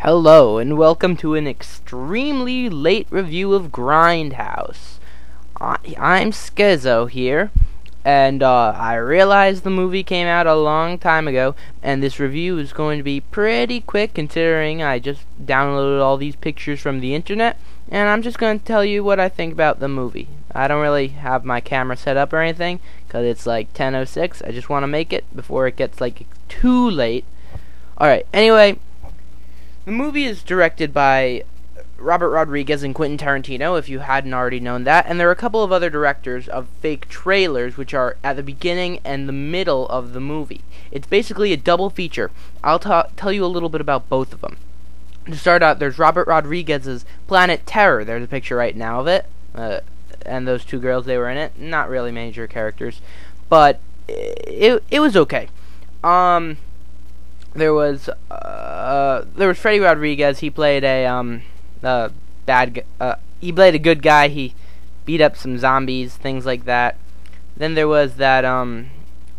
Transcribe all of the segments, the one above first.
Hello, and welcome to an extremely late review of Grindhouse. I'm SCISO here, and I realized the movie came out a long time ago, and this review is going to be pretty quick considering I just downloaded all these pictures from the internet, and I'm just going to tell you what I think about the movie. I don't really have my camera set up or anything, because it's like 10:06. I just want to make it before it gets like too late. Alright, anyway, the movie is directed by Robert Rodriguez and Quentin Tarantino, if you hadn't already known that, and there are a couple of other directors of fake trailers, which are at the beginning and the middle of the movie. It's basically a double feature. I'll tell you a little bit about both of them. To start out, there's Robert Rodriguez's Planet Terror. There's a picture right now of it, and those two girls, they were in it. Not really major characters, but it was okay. There was Freddy Rodriguez. He played he played a good guy. He beat up some zombies, things like that. Then there was that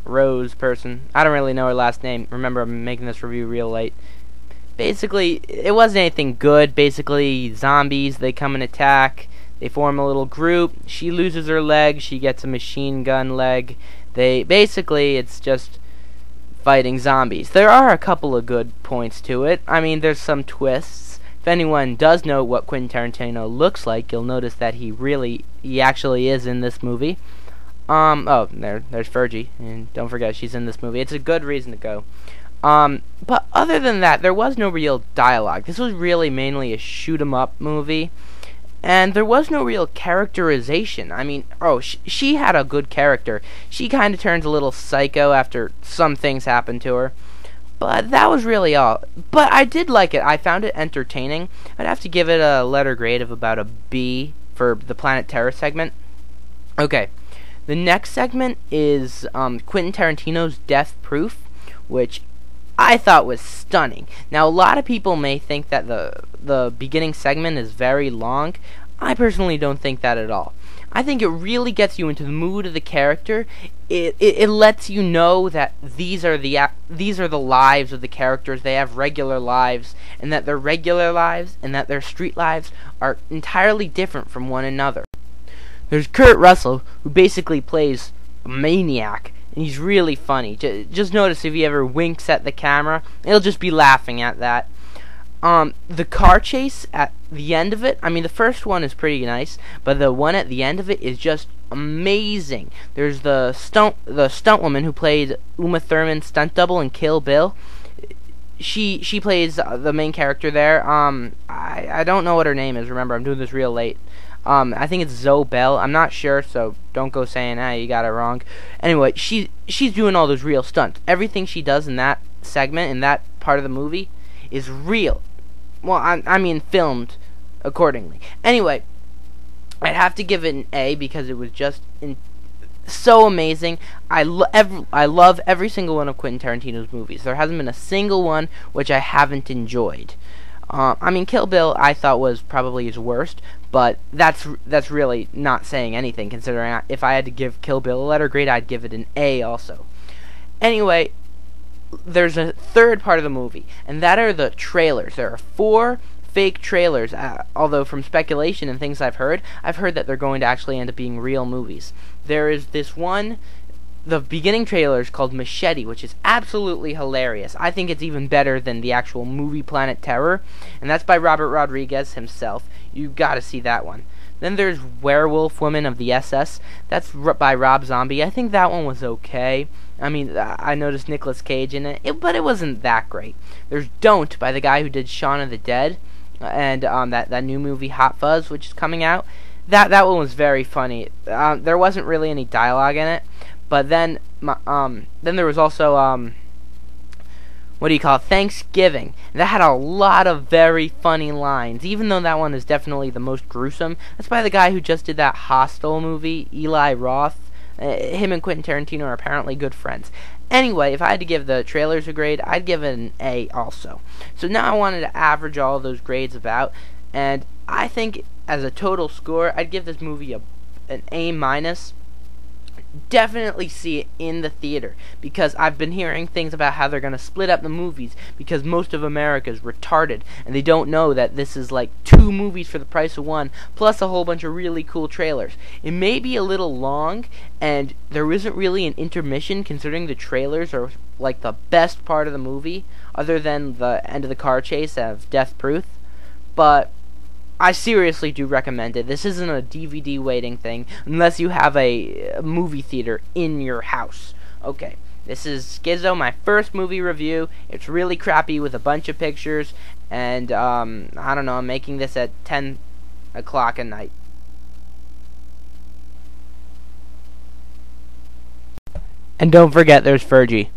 Rose person. I don't really know her last name. Remember, I'm making this review real late. Basically, it wasn't anything good. Basically, zombies, they come and attack. They form a little group. She loses her leg. She gets a machine gun leg. It's just fighting zombies. There are a couple of good points to it. I mean, there's some twists. If anyone does know what Quentin Tarantino looks like, you'll notice that he actually is in this movie. There's Fergie, and don't forget she's in this movie. It's a good reason to go. But other than that, there was no real dialogue. This was really mainly a shoot-'em-up movie. And there was no real characterization. I mean, she had a good character. She kind of turns a little psycho after some things happen to her. But that was really all. But I did like it. I found it entertaining. I'd have to give it a letter grade of about a B for the Planet Terror segment. Okay. The next segment is Quentin Tarantino's Death Proof, which I thought was stunning. Now, a lot of people may think that the beginning segment is very long. I personally don't think that at all. I think it really gets you into the mood of the character. It lets you know that these are the lives of the characters. They have regular lives, and that their regular lives and that their street lives are entirely different from one another. There's Kurt Russell, who basically plays a maniac. And he's really funny. Just notice if he ever winks at the camera, it'll just be laughing at that. The car chase at the end of it, I mean, the first one is pretty nice, but the one at the end of it is just amazing. There's the stunt woman who played Uma Thurman's stunt double in Kill Bill. She plays the main character there. I don't know what her name is. Remember, I'm doing this real late. I think it's Zoe Bell. I'm not sure, so don't go saying, you got it wrong. Anyway, she's doing all those real stunts. Everything she does in that segment, in that part of the movie, is real. Well, I mean, filmed accordingly. Anyway, I'd have to give it an A because it was just so amazing. I love every single one of Quentin Tarantino's movies. There hasn't been a single one which I haven't enjoyed. I mean, Kill Bill I thought was probably his worst, but that's really not saying anything, considering if I had to give Kill Bill a letter grade, I'd give it an A also. Anyway, there's a third part of the movie, and that are the trailers. There are 4 fake trailers, although from speculation and things I've heard that they're going to actually end up being real movies. There is this one. The beginning trailer is called Machete, which is absolutely hilarious. I think it's even better than the actual movie Planet Terror, and that's by Robert Rodriguez himself. You gotta see that one. Then there's Werewolf Woman of the SS. That's by Rob Zombie. I think that one was okay. I mean, I noticed Nicolas Cage in it, but it wasn't that great. There's Don't by the guy who did Shaun of the Dead, and that new movie Hot Fuzz, which is coming out. That one was very funny. There wasn't really any dialogue in it. But then there was also Thanksgiving. That had a lot of very funny lines, even though that one is definitely the most gruesome. That's by the guy who just did that Hostel movie, Eli Roth. Him and Quentin Tarantino are apparently good friends. Anyway, if I had to give the trailers a grade, I'd give it an A also. So now I wanted to average all of those grades about, and I think as a total score, I'd give this movie an A-. definitely see it in the theater, because I've been hearing things about how they're going to split up the movies because most of America is retarded and they don't know that this is like 2 movies for the price of 1 plus a whole bunch of really cool trailers. It may be a little long and there isn't really an intermission, considering the trailers are like the best part of the movie other than the end of the car chase of Death Proof, but I seriously do recommend it. This isn't a DVD waiting thing unless you have a movie theater in your house. Okay, this is SCISO, my first movie review. It's really crappy with a bunch of pictures, and I don't know, I'm making this at 10 o'clock at night. And don't forget, there's Fergie.